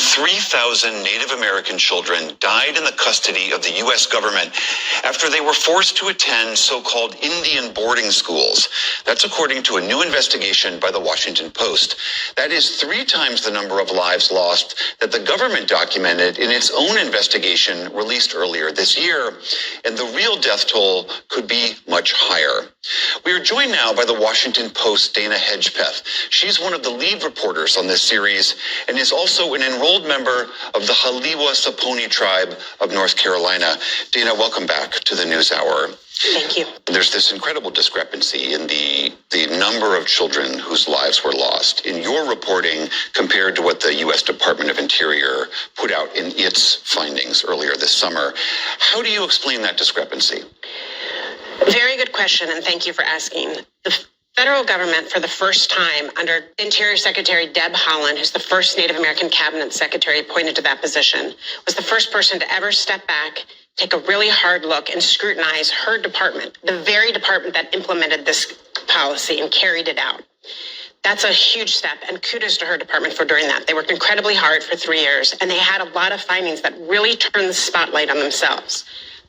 3,000 Native American children died in the custody of the U.S. government after they were forced to attend so-called Indian boarding schools. That's according to a new investigation by the Washington Post. That is 3 times the number of lives lost that the government documented in its own investigation released earlier this year. And the real death toll could be much higher. We are joined now by the Washington Post's Dana Hedgepeth. She's one of the lead reporters on this series and is also an enrolled member of the Haliwa Saponi tribe of North Carolina. Dana, welcome back to the NewsHour. Thank you. There's this incredible discrepancy in the number of children whose lives were lost in your reporting compared to what the U.S. Department of Interior put out in its findings earlier this summer. How do you explain that discrepancy? Very good question, and thank you for asking. The federal government, for the first time, under Interior Secretary Deb Haaland, who's the first Native American cabinet secretary appointed to that position, was the first person to ever step back, take a really hard look, and scrutinize her department, the very department that implemented this policy and carried it out. That's a huge step, and kudos to her department for doing that. They worked incredibly hard for 3 years, and they had a lot of findings that really turned the spotlight on themselves.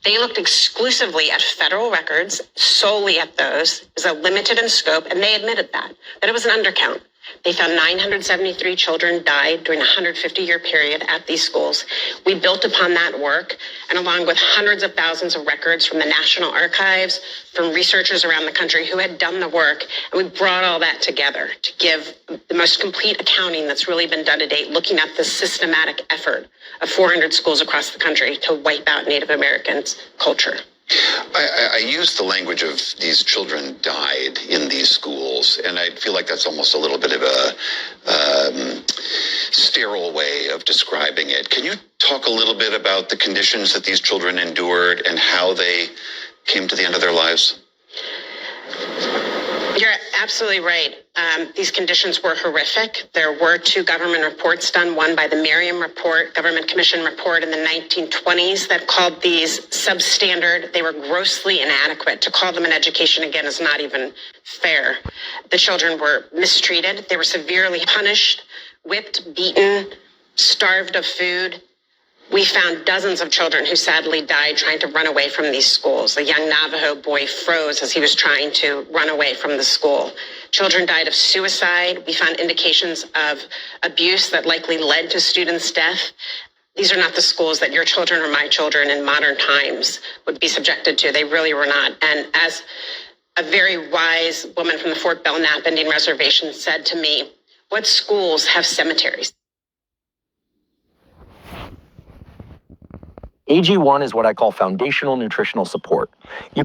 They looked exclusively at federal records, solely at those. It was limited in scope, and they admitted that it was an undercount. They found 973 children died during a 150-year period at these schools. We built upon that work, and along with hundreds of thousands of records from the National Archives, from researchers around the country who had done the work, and we brought all that together to give the most complete accounting that's really been done to date, looking at the systematic effort of 400 schools across the country to wipe out Native Americans' culture. I use the language of these children died in these schools, and I feel like that's almost a little bit of a sterile way of describing it. Can you talk a little bit about the conditions that these children endured and how they came to the end of their lives? You're absolutely right. These conditions were horrific. There were 2 government reports done, one by the Merriam Report, Government Commission report in the 1920s that called these substandard. They were grossly inadequate. To call them an education, again, is not even fair. The children were mistreated. They were severely punished, whipped, beaten, starved of food. We found dozens of children who sadly died trying to run away from these schools. A young Navajo boy froze as he was trying to run away from the school. Children died of suicide. We found indications of abuse that likely led to students' death. These are not the schools that your children or my children in modern times would be subjected to. They really were not. And as a very wise woman from the Fort Belknap Indian Reservation said to me, "What schools have cemeteries?" AG1 is what I call foundational nutritional support. You